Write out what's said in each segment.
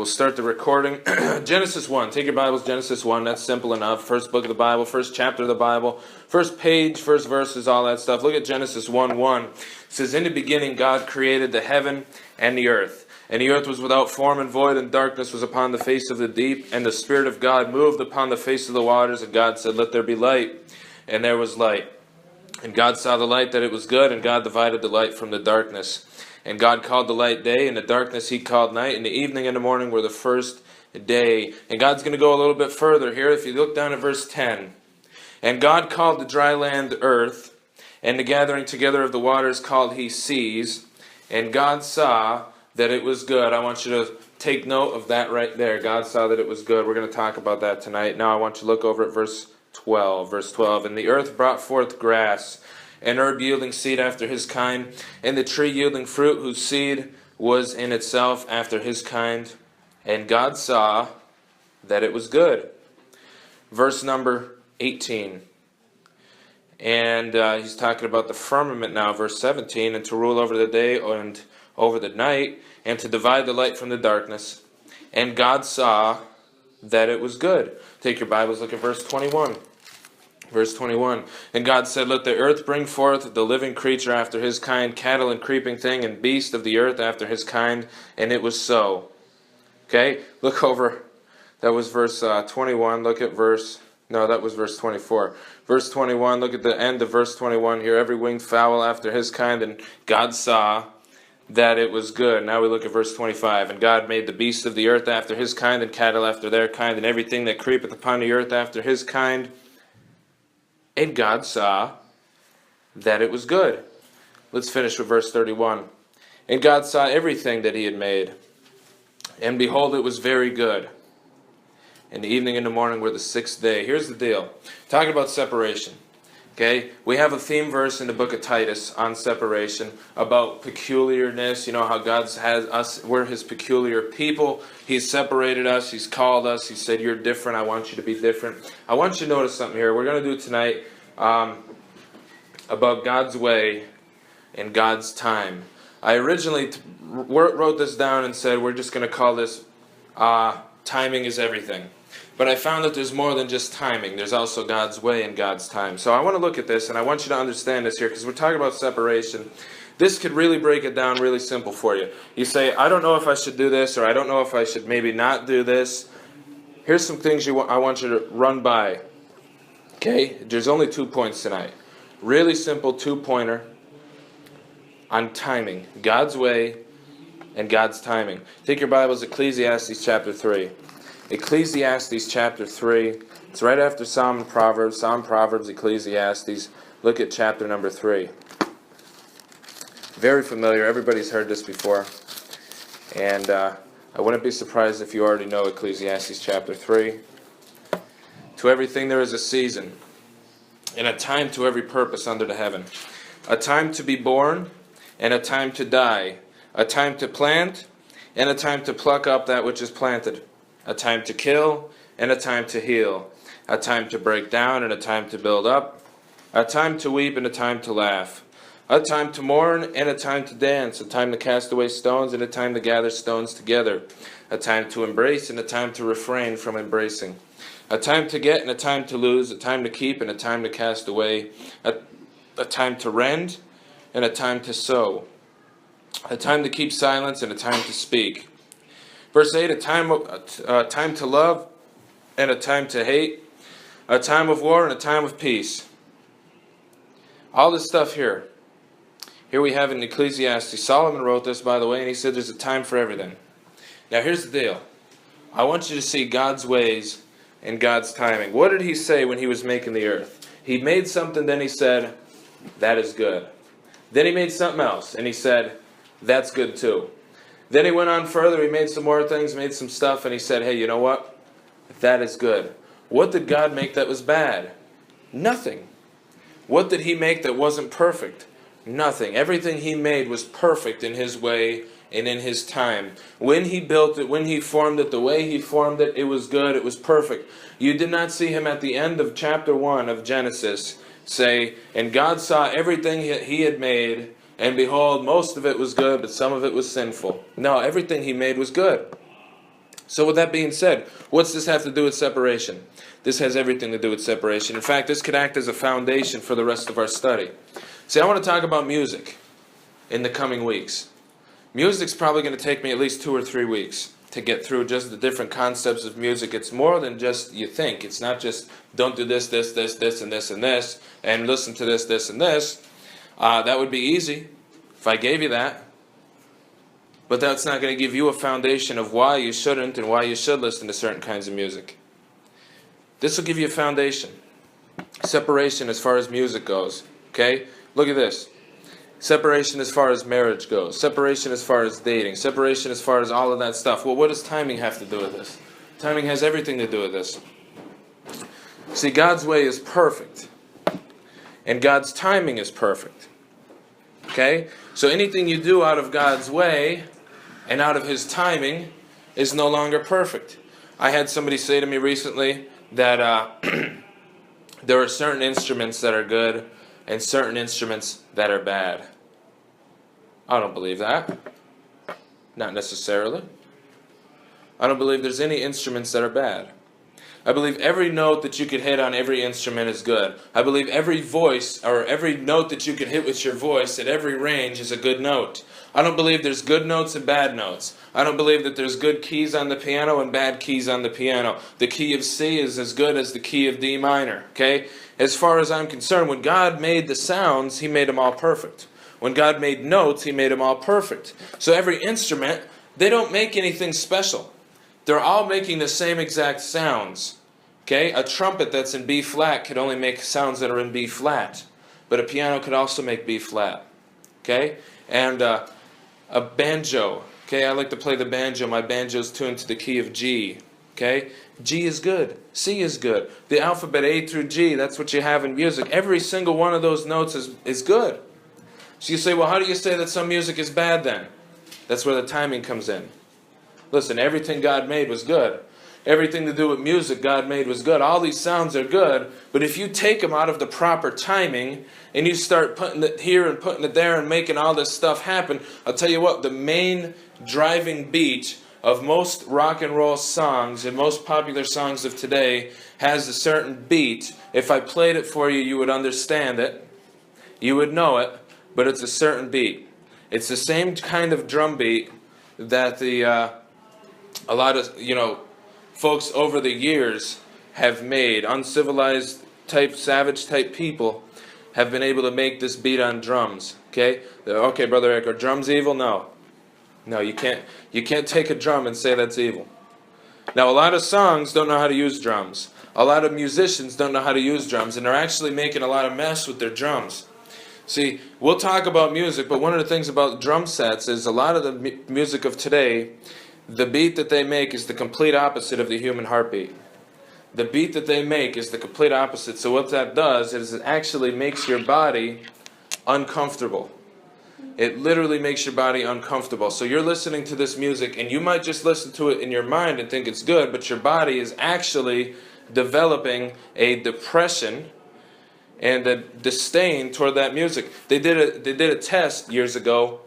We'll start the recording. Genesis 1. Take your Bibles, Genesis 1. That's simple enough. First book of the Bible, first chapter of the Bible, first page, first verses, all that stuff. Look at Genesis 1:1. It says, "In the beginning God created the heaven and the earth. And the earth was without form and void, and darkness was upon the face of the deep. And the Spirit of God moved upon the face of the waters. And God said, Let there be light. And there was light. And God saw the light that it was good, and God divided the light from the darkness. And God called the light day, and the darkness he called night, and the evening and the morning were the first day." And God's going to go a little bit further here. If you look down at verse 10. "And God called the dry land earth, and the gathering together of the waters called he seas. And God saw that it was good." I want you to take note of that right there. God saw that it was good. We're going to talk about that tonight. Now I want you to look over at verse 12. Verse 12. "And the earth brought forth grass, and herb yielding seed after his kind, and the tree yielding fruit whose seed was in itself after his kind. And God saw that it was good." Verse number 18. And he's talking about the firmament now, verse 17, "And to rule over the day and over the night, and to divide the light from the darkness. And God saw that it was good." Take your Bibles, look at verse 21. Verse 21. "And God said, Let the earth bring forth the living creature after his kind, cattle and creeping thing, and beast of the earth after his kind. And it was so." Okay, look over. That was verse 21. Look at that was verse 24. Verse 21, look at the end of verse 21 here. "Every winged fowl after his kind, and God saw that it was good." Now we look at verse 25. "And God made the beasts of the earth after his kind, and cattle after their kind, and everything that creepeth upon the earth after his kind. And God saw that it was good." Let's finish with verse 31. "And God saw everything that he had made, and behold, it was very good. And the evening and the morning were the sixth day." Here's the deal. Talking about separation. Okay, we have a theme verse in the book of Titus on separation, about peculiarness. You know how God has us, we're his peculiar people. He's separated us, he's called us, he said, "You're different, I want you to be different." I want you to notice something here. We're going to do tonight about God's way and God's time. I originally wrote this down and said we're just going to call this "Timing is Everything." But I found that there's more than just timing. There's also God's way and God's time. So I want to look at this, and I want you to understand this here, because we're talking about separation. This could really break it down really simple for you. You say, "I don't know if I should do this," or "I don't know if I should maybe not do this." Here's some things I want you to run by. Okay? There's only 2 points tonight. Really simple 2-pointer on timing. God's way and God's timing. Take your Bibles, Ecclesiastes chapter 3. Ecclesiastes chapter 3. It's right after Psalm and Proverbs. Psalm, Proverbs, Ecclesiastes. Look at chapter number 3. Very familiar. Everybody's heard this before. And I wouldn't be surprised if you already know Ecclesiastes chapter 3. "To everything there is a season, and a time to every purpose under the heaven. A time to be born, and a time to die. A time to plant, and a time to pluck up that which is planted. A time to kill, and a time to heal. A time to break down, and a time to build up. A time to weep, and a time to laugh. A time to mourn, and a time to dance. A time to cast away stones, and a time to gather stones together. A time to embrace, and a time to refrain from embracing. A time to get, and a time to lose. A time to keep, and a time to cast away. A time to rend, and a time to sow. A time to keep silence, and a time to speak." Verse 8, a time to love and a time to hate, a time of war and a time of peace. All this stuff here. Here we have in Ecclesiastes. Solomon wrote this, by the way, and he said there's a time for everything. Now here's the deal. I want you to see God's ways and God's timing. What did he say when he was making the earth? He made something, then he said, "That is good." Then he made something else, and he said, "That's good too." Then he went on further, he made some more things, made some stuff, and he said, "Hey, you know what? That is good." What did God make that was bad? Nothing. What did he make that wasn't perfect? Nothing. Everything he made was perfect in his way and in his time. When he built it, when he formed it, the way he formed it, it was good, it was perfect. You did not see him at the end of chapter 1 of Genesis say, "And God saw everything he had made, and behold, most of it was good, but some of it was sinful." No, everything he made was good. So with that being said, what's this have to do with separation? This has everything to do with separation. In fact, this could act as a foundation for the rest of our study. See, I want to talk about music in the coming weeks. Music's probably going to take me at least 2 or 3 weeks to get through just the different concepts of music. It's more than just you think. It's not just don't do this, this, this, this, and this, and this, and listen to this, this, and this. That would be easy if I gave you that. But that's not going to give you a foundation of why you shouldn't and why you should listen to certain kinds of music. This will give you a foundation. Separation as far as music goes. Okay? Look at this. Separation as far as marriage goes. Separation as far as dating. Separation as far as all of that stuff. Well, what does timing have to do with this? Timing has everything to do with this. See, God's way is perfect. And God's timing is perfect. Okay? So anything you do out of God's way and out of His timing is no longer perfect. I had somebody say to me recently that there are certain instruments that are good and certain instruments that are bad. I don't believe that. Not necessarily. I don't believe there's any instruments that are bad. I believe every note that you could hit on every instrument is good. I believe every voice, or every note that you could hit with your voice at every range is a good note. I don't believe there's good notes and bad notes. I don't believe that there's good keys on the piano and bad keys on the piano. The key of C is as good as the key of D minor, okay? As far as I'm concerned, when God made the sounds, He made them all perfect. When God made notes, He made them all perfect. So every instrument, they don't make anything special. They're all making the same exact sounds. Okay? A trumpet that's in B flat could only make sounds that are in B flat. But a piano could also make B flat. Okay? And a banjo. Okay? I like to play the banjo. My banjo's tuned to the key of G. Okay? G is good. C is good. The alphabet A through G, that's what you have in music. Every single one of those notes is good. So you say, well, how do you say that some music is bad then? That's where the timing comes in. Listen, everything God made was good. Everything to do with music God made was good. All these sounds are good, but if you take them out of the proper timing and you start putting it here and putting it there and making all this stuff happen, I'll tell you what, the main driving beat of most rock and roll songs and most popular songs of today has a certain beat. If I played it for you, you would understand it. You would know it, but it's a certain beat. It's the same kind of drum beat that a lot of, folks over the years have made. Uncivilized type, savage type people have been able to make this beat on drums. Okay? Okay, Brother Eric, are drums evil? No. No, you can't take a drum and say that's evil. Now, a lot of songs don't know how to use drums. A lot of musicians don't know how to use drums, and they're actually making a lot of mess with their drums. See, we'll talk about music, but one of the things about drum sets is a lot of the music of today, the beat that they make is the complete opposite of the human heartbeat. The beat that they make is the complete opposite. So what that does is it actually makes your body uncomfortable. It literally makes your body uncomfortable. So you're listening to this music, and you might just listen to it in your mind and think it's good, but your body is actually developing a depression and a disdain toward that music. They did a test years ago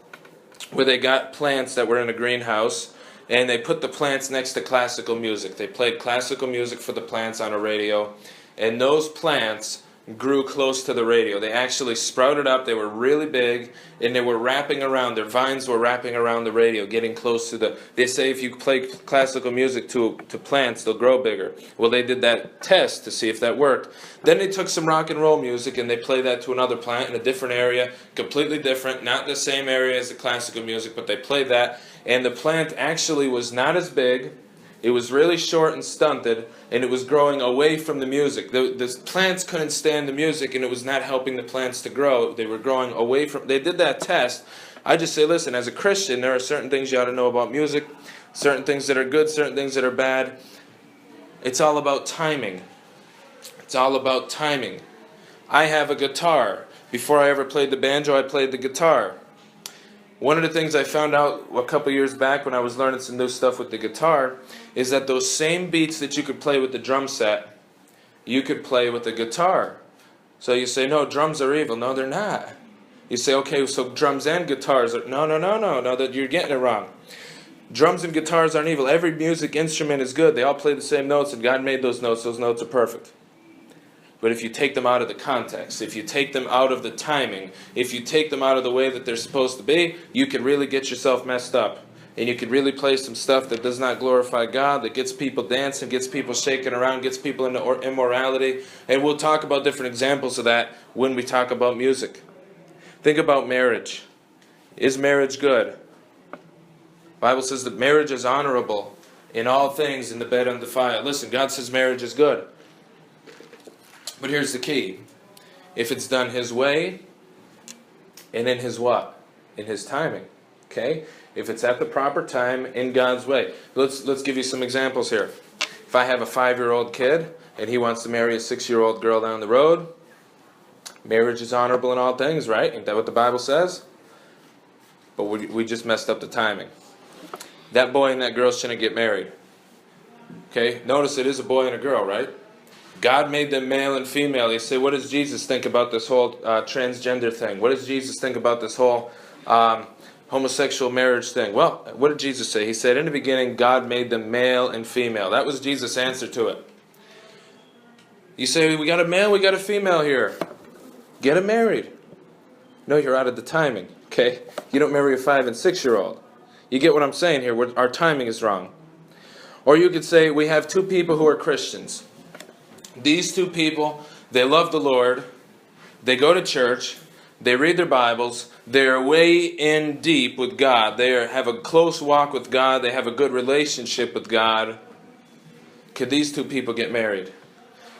where they got plants that were in a greenhouse, and they put the plants next to classical music. They played classical music for the plants on a radio, and those plants grew close to the radio. They actually sprouted up, they were really big, and they were wrapping around, their vines were wrapping around the radio, getting close to the... They say if you play classical music to plants, they'll grow bigger. Well, they did that test to see if that worked. Then they took some rock and roll music and they played that to another plant in a different area, completely different, not in the same area as the classical music, but they played that, and the plant actually was not as big. It was really short and stunted, and it was growing away from the music. The plants couldn't stand the music, and it was not helping the plants to grow. They were growing away from... They did that test. I just say, listen, as a Christian, there are certain things you ought to know about music, certain things that are good, certain things that are bad. It's all about timing. It's all about timing. I have a guitar. Before I ever played the banjo, I played the guitar. One of the things I found out a couple years back when I was learning some new stuff with the guitar is that those same beats that you could play with the drum set, you could play with the guitar. So you say, no, drums are evil. No, they're not. You say, okay, so drums and guitars are... No, that you're getting it wrong. Drums and guitars aren't evil. Every music instrument is good. They all play the same notes, and God made those notes are perfect. But if you take them out of the context, if you take them out of the timing, if you take them out of the way that they're supposed to be, you can really get yourself messed up. And you can really play some stuff that does not glorify God, that gets people dancing, gets people shaking around, gets people into immorality. And we'll talk about different examples of that when we talk about music. Think about marriage. Is marriage good? The Bible says that marriage is honorable in all things, in the bed undefiled. Listen, God says marriage is good. But here's the key. If it's done His way, and in His what? In His timing. Okay? If it's at the proper time, in God's way. Let's give you some examples here. If I have a 5-year-old kid, and he wants to marry a 6-year-old girl down the road, marriage is honorable in all things, right? Ain't that what the Bible says? But we just messed up the timing. That boy and that girl shouldn't get married. Okay? Notice it is a boy and a girl, right? God made them male and female. You say, what does Jesus think about this whole transgender thing? What does Jesus think about this whole homosexual marriage thing? Well, what did Jesus say? He said, in the beginning, God made them male and female. That was Jesus' answer to it. You say, we got a male, we got a female here. Get them married. No, you're out of the timing, okay? You don't marry a 5- and 6-year-old. You get what I'm saying here? Our timing is wrong. Or you could say, we have 2 people who are Christians. These 2 people, they love the Lord, they go to church, they read their Bibles, they're way in deep with God, they have a close walk with God, they have a good relationship with God. Could these 2 people get married?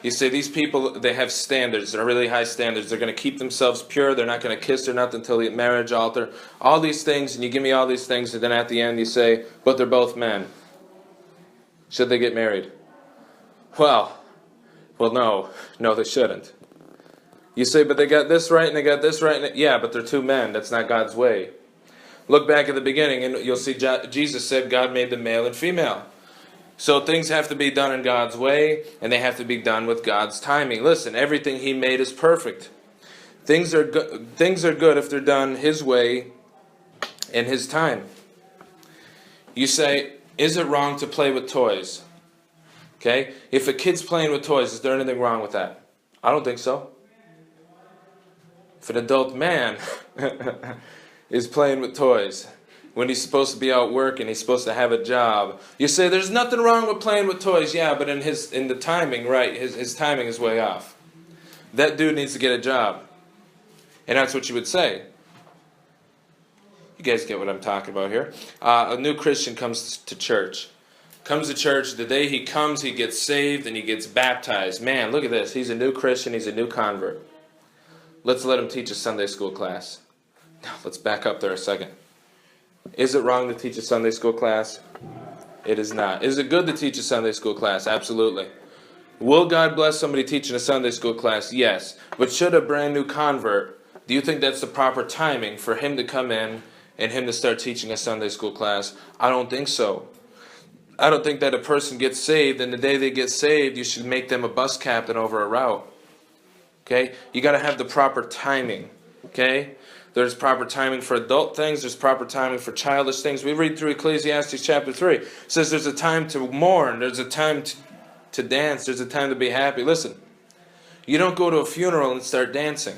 You say these people, they have standards, they're really high standards, they're going to keep themselves pure, they're not going to kiss or nothing until the marriage altar, all these things, and you give me all these things, and then at the end you say, but they're both men. Should they get married? Well, no, they shouldn't. You say, but they got this right and they got this right. Yeah, but they're 2 men. That's not God's way. Look back at the beginning and you'll see Jesus said God made them male and female. So things have to be done in God's way and they have to be done with God's timing. Listen, everything He made is perfect. Things are good if they're done His way in His time. You say, is it wrong to play with toys? Okay? If a kid's playing with toys, is there anything wrong with that? I don't think so. If an adult man is playing with toys when he's supposed to be out working, he's supposed to have a job, you say there's nothing wrong with playing with toys. Yeah, but in the timing, right, his timing is way off. That dude needs to get a job. And that's what you would say. You guys get what I'm talking about here. A new Christian comes to church. Comes to church, the day he comes, he gets saved and he gets baptized. Man, look at this. He's a new Christian, he's a new convert. Let's let him teach a Sunday school class. Now, let's back up there a second. Is it wrong to teach a Sunday school class? It is not. Is it good to teach a Sunday school class? Absolutely. Will God bless somebody teaching a Sunday school class? Yes. But should a brand new convert, do you think that's the proper timing for him to come in and him to start teaching a Sunday school class? I don't think so. I don't think that a person gets saved, and the day they get saved, you should make them a bus captain over a route. Okay? You got to have the proper timing. Okay? There's proper timing for adult things. There's proper timing for childish things. We read through Ecclesiastes chapter 3. It says there's a time to mourn. There's a time to dance. There's a time to be happy. Listen, you don't go to a funeral and start dancing.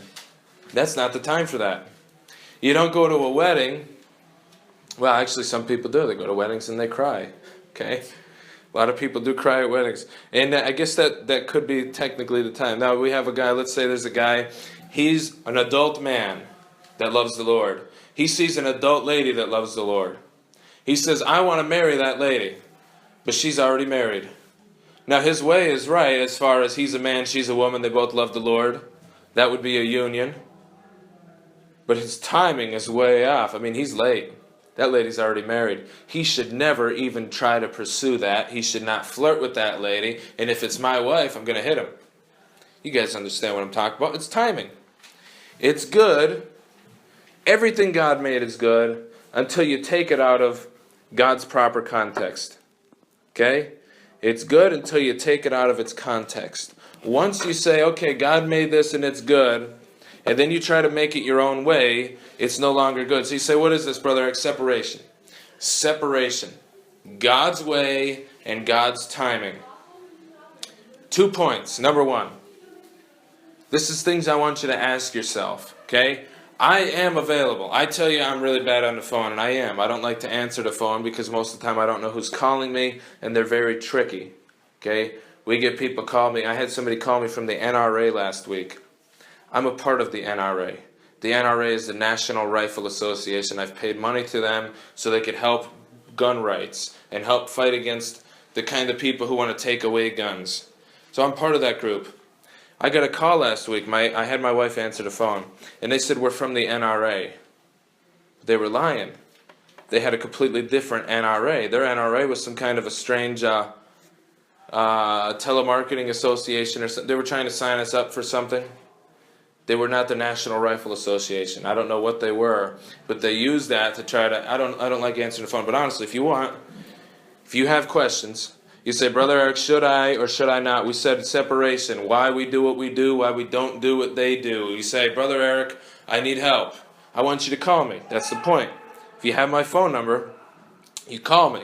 That's not the time for that. You don't go to a wedding. Well, actually, some people do. They go to weddings and they cry. Okay? A lot of people do cry at weddings. And I guess that could be technically the time. Now, we have a guy, let's say there's a guy, he's an adult man that loves the Lord. He sees an adult lady that loves the Lord. He says, I want to marry that lady. But she's already married. Now, his way is right as far as he's a man, she's a woman, they both love the Lord. That would be a union. But his timing is way off. I mean, he's late. That lady's already married. He should never even try to pursue that. He should not flirt with that lady. And if it's my wife, I'm going to hit him. You guys understand what I'm talking about? It's timing. It's good. Everything God made is good until you take it out of God's proper context. Okay? It's good until you take it out of its context. Once you say, okay, God made this and it's good, and then you try to make it your own way, it's no longer good. So you say, what is this, brother? Separation. Separation. God's way and God's timing. 2 points. Number one. This is things I want you to ask yourself. Okay? I am available. I tell you I'm really bad on the phone, and I am. I don't like to answer the phone because most of the time I don't know who's calling me, and they're very tricky. Okay? We get people call me. I had somebody call me from the NRA last week. I'm a part of the NRA. The NRA is the National Rifle Association. I've paid money to them so they could help gun rights and help fight against the kind of people who want to take away guns. So I'm part of that group. I got a call last week. I had my wife answer the phone, and they said, we're from the NRA. They were lying. They had a completely different NRA. Their NRA was some kind of a strange telemarketing association or something. They were trying to sign us up for something. They were not the National Rifle Association. I don't know what they were, but they used that to try to. I don't like answering the phone, but honestly, if you have questions, you say, Brother Eric, should I or should I not? We said separation. Why we do what we do, why we don't do what they do. You say, Brother Eric, I need help. I want you to call me. That's the point. If you have my phone number, you call me,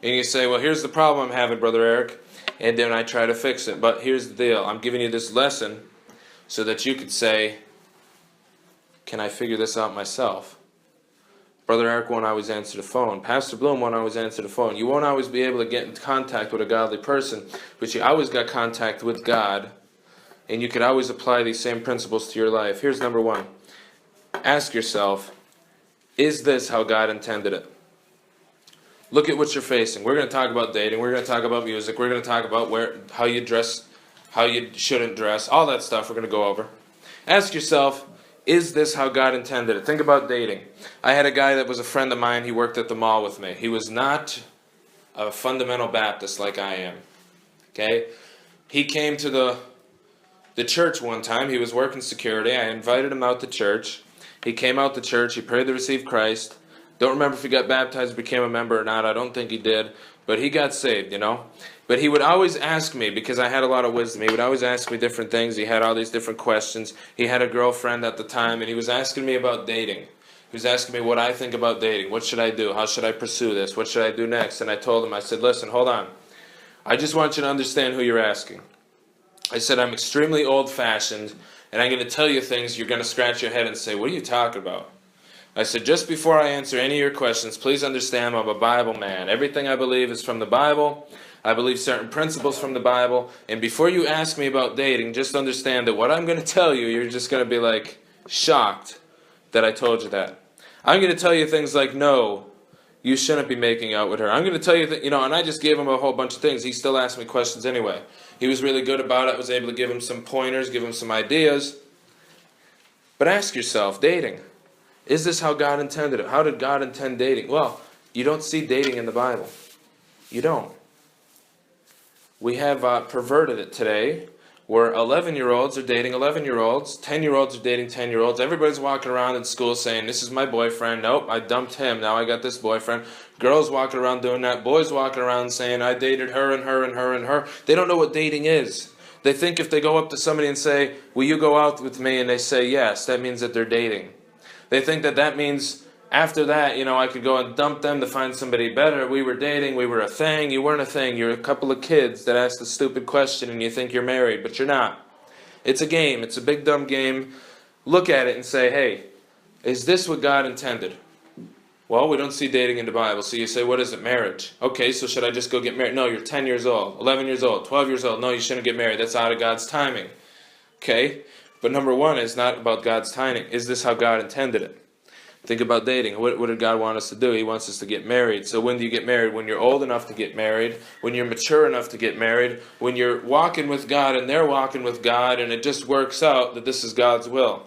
and you say, well, here's the problem I'm having, Brother Eric, and then I try to fix it. But here's the deal. I'm giving you this lesson so that you could say, can I figure this out myself? Brother Eric won't always answer the phone. Pastor Bloom won't always answer the phone. You won't always be able to get in contact with a godly person, but you always got contact with God, and you could always apply these same principles to your life. Here's number one. Ask yourself, is this how God intended it? Look at what you're facing. We're going to talk about dating. We're going to talk about music. We're going to talk about how you dress, how you shouldn't dress, all that stuff we're going to go over. Ask yourself, is this how God intended it? Think about dating. I had a guy that was a friend of mine. He worked at the mall with me. He was not a fundamental Baptist like I am. Okay? He came to the church one time. He was working security. I invited him out to church. He came out to church. He prayed to receive Christ. Don't remember if he got baptized, became a member or not. I don't think he did. But he got saved, But he would always ask me, because I had a lot of wisdom, he would always ask me different things. He had all these different questions. He had a girlfriend at the time, and he was asking me about dating. He was asking me what I think about dating. What should I do? How should I pursue this? What should I do next? And I told him, I said, listen, hold on. I just want you to understand who you're asking. I said, I'm extremely old-fashioned, and I'm going to tell you things you're going to scratch your head and say, what are you talking about? I said, just before I answer any of your questions, please understand I'm a Bible man. Everything I believe is from the Bible. I believe certain principles from the Bible. And before you ask me about dating, just understand that what I'm going to tell you, you're just going to be like shocked that I told you that. I'm going to tell you things like, no, you shouldn't be making out with her. I'm going to tell you that, and I just gave him a whole bunch of things. He still asked me questions anyway. He was really good about it. I was able to give him some pointers, give him some ideas. But ask yourself, dating. Is this how God intended it? How did God intend dating? Well, you don't see dating in the Bible. You don't. We have perverted it today, where 11-year-olds are dating 11-year-olds, 10-year-olds are dating 10-year-olds. Everybody's walking around in school saying, this is my boyfriend. Nope, I dumped him. Now I got this boyfriend. Girls walking around doing that. Boys walking around saying, I dated her and her and her and her. They don't know what dating is. They think if they go up to somebody and say, will you go out with me? And they say yes, that means that they're dating. They think that means after that, I could go and dump them to find somebody better. We were dating. We were a thing. You weren't a thing. You're a couple of kids that asked a stupid question and you think you're married, but you're not. It's a game. It's a big dumb game. Look at it and say, hey, is this what God intended? Well, we don't see dating in the Bible. So you say, what is it? Marriage. Okay, so should I just go get married? No, you're 10 years old, 11 years old, 12 years old. No, you shouldn't get married. That's out of God's timing. Okay? But number one is not about God's timing. Is this how God intended it? Think about dating. What did God want us to do? He wants us to get married. So when do you get married? When you're old enough to get married, when you're mature enough to get married, when you're walking with God and they're walking with God and it just works out that this is God's will.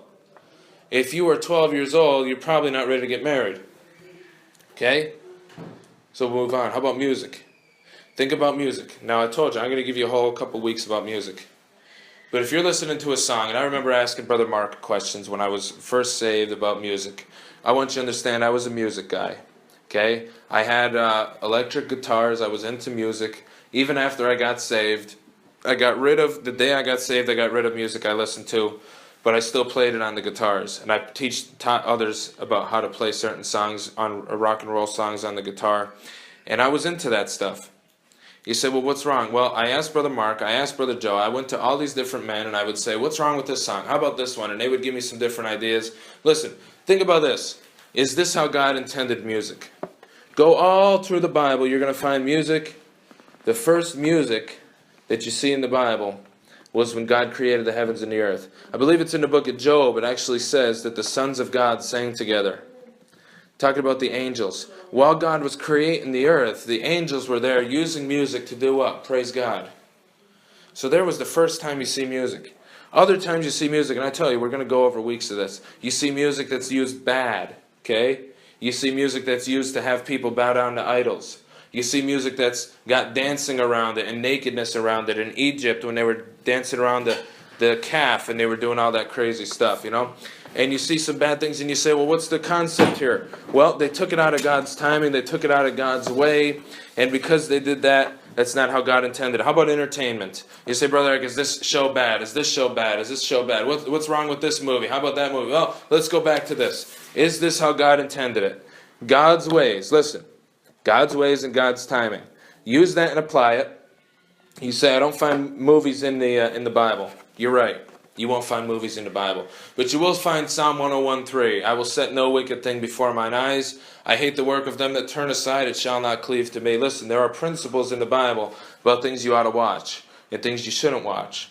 If you are 12 years old, you're probably not ready to get married. Okay? So we'll move on. How about music? Think about music. Now I told you, I'm going to give you a whole couple weeks about music. But if you're listening to a song, and I remember asking Brother Mark questions when I was first saved about music. I want you to understand I was a music guy. Okay? I had electric guitars. I was into music. Even after I got saved, the day I got saved, I got rid of music I listened to. but I still played it on the guitars. And I taught others about how to play certain songs, on rock and roll songs on the guitar. And I was into that stuff. You say, well, what's wrong? Well, I asked Brother Mark, I asked Brother Joe, I went to all these different men, and I would say, what's wrong with this song? How about this one? And they would give me some different ideas. Listen, think about this. Is this how God intended music? Go all through the Bible, you're going to find music. The first music that you see in the Bible was when God created the heavens and the earth. I believe it's in the book of Job. It actually says that the sons of God sang together. Talking about the angels. While God was creating the earth, the angels were there using music to do what? Praise God. So there was the first time you see music. Other times you see music, and I tell you, we're going to go over weeks of this. You see music that's used bad, okay? You see music that's used to have people bow down to idols. You see music that's got dancing around it and nakedness around it. In Egypt, when they were dancing around the calf and they were doing all that crazy stuff, you know? And you see some bad things and you say, well, what's the concept here? Well, they took it out of God's timing. They took it out of God's way. And because they did that, that's not how God intended. How about entertainment? You say, Brother Eric, is this show bad? Is this show bad? Is this show bad? What's wrong with this movie? How about that movie? Well, let's go back to this. Is this how God intended it? God's ways. Listen. God's ways and God's timing. Use that and apply it. You say, I don't find movies in the Bible. You're right. You won't find movies in the Bible. But you will find Psalm 101:3. I will set no wicked thing before mine eyes. I hate the work of them that turn aside. It shall not cleave to me. Listen, there are principles in the Bible about things you ought to watch and things you shouldn't watch.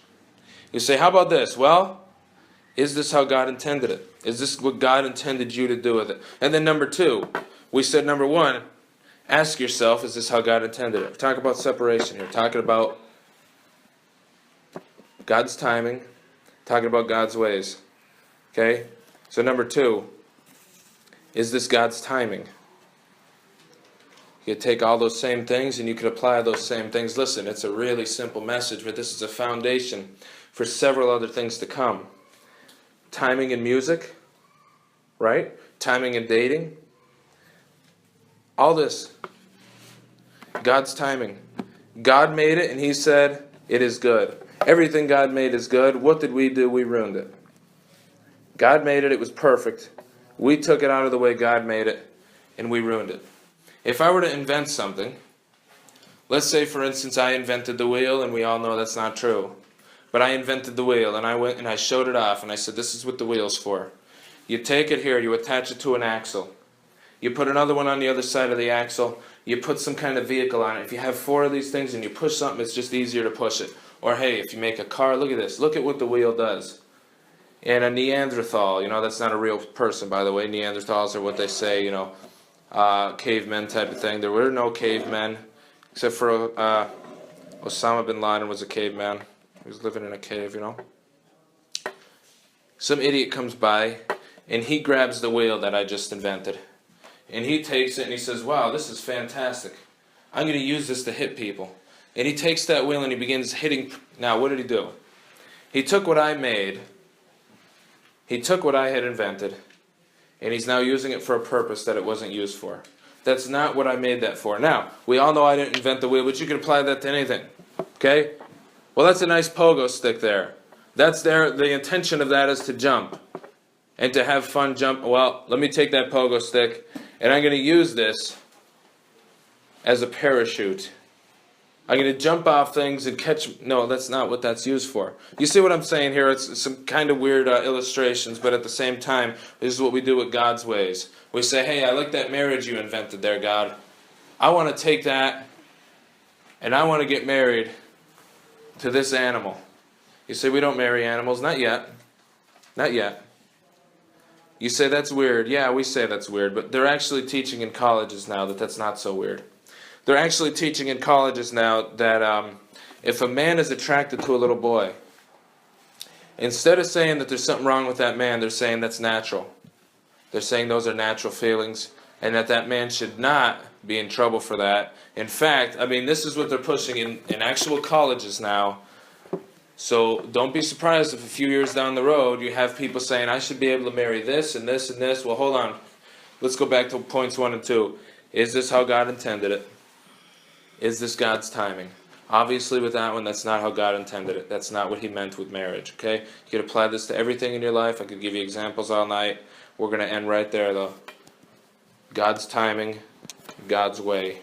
You say, how about this? Well, is this how God intended it? Is this what God intended you to do with it? And then number two, we said number one, ask yourself, is this how God intended it? We're talking about separation here. We're talking about God's timing. Talking about God's ways. Okay? So number two, is this God's timing? You could take all those same things and you could apply those same things. Listen, it's a really simple message, but this is a foundation for several other things to come. Timing in music, right? Timing in dating. All this. God's timing. God made it and He said, it is good. Everything God made is good. What did we do? We ruined it. God made it. It was perfect. We took it out of the way God made it, and we ruined it. If I were to invent something, let's say, for instance, I invented the wheel, and we all know that's not true. But I invented the wheel, and I went and I showed it off, and I said, this is what the wheel's for. You take it here, you attach it to an axle. You put another one on the other side of the axle. You put some kind of vehicle on it. If you have 4 of these things and you push something, it's just easier to push it. Or hey, if you make a car, look at this. Look at what the wheel does. And a Neanderthal, that's not a real person, by the way. Neanderthals are what they say, cavemen type of thing. There were no cavemen, except for Osama bin Laden was a caveman. He was living in a cave, Some idiot comes by, and he grabs the wheel that I just invented. And he takes it and he says, wow, this is fantastic. I'm going to use this to hit people. And he takes that wheel and he begins hitting. Now, what did he do? He took what I made. He took what I had invented. And he's now using it for a purpose that it wasn't used for. That's not what I made that for. Now, we all know I didn't invent the wheel, but you can apply that to anything. Okay? Well, that's a nice pogo stick there. That's there. The intention of that is to jump. And to have fun jump. Well, let me take that pogo stick. And I'm going to use this as a parachute. I'm going to jump off things and catch. No, that's not what that's used for. You see what I'm saying here? It's some kind of weird illustrations, but at the same time, this is what we do with God's ways. We say, hey, I like that marriage you invented there, God. I want to take that and I want to get married to this animal. You say, we don't marry animals. Not yet. Not yet. You say, that's weird. Yeah, we say that's weird, but they're actually teaching in colleges now that that's not so weird. They're actually teaching in colleges now that if a man is attracted to a little boy, instead of saying that there's something wrong with that man, they're saying that's natural. They're saying those are natural feelings, and that man should not be in trouble for that. In fact, this is what they're pushing in actual colleges now. So don't be surprised if a few years down the road you have people saying, I should be able to marry this and this and this. Well, hold on. Let's go back to points 1 and 2. Is this how God intended it? Is this God's timing? Obviously, with that one, that's not how God intended it. That's not what He meant with marriage, okay? You could apply this to everything in your life. I could give you examples all night. We're going to end right there, though. God's timing, God's way.